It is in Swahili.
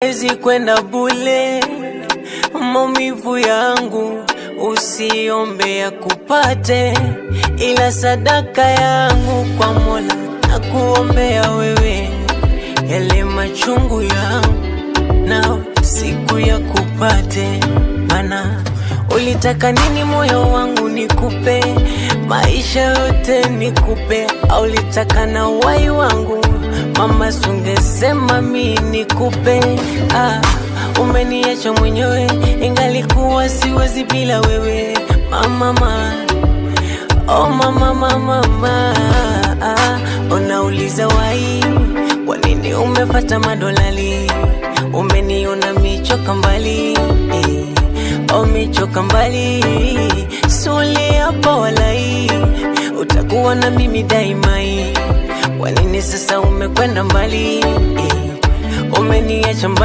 Ezi kwenda bule, maumivu yangu usiombe ya kupate, ila sadaka yangu kwa Mola na kuombea wewe. Yale machungu yangu na siku ya kupate, mana ulitaka nini moyo wangu nikupe, maisha yote nikupe, au ulitaka na uhai wangu mama sungesema mimi nikupe. Umeniacha mwenyewe ingalikuwa siwezi bila wewe mama. Oh mama, unauliza wai, kwa nini umefuata madolali? Umeniona michoka mbali, michoka mbali, suli hapa walai, utakuwa na mimi daima. Kwa nini sasa umekwenda mbali, umeniacha mbali?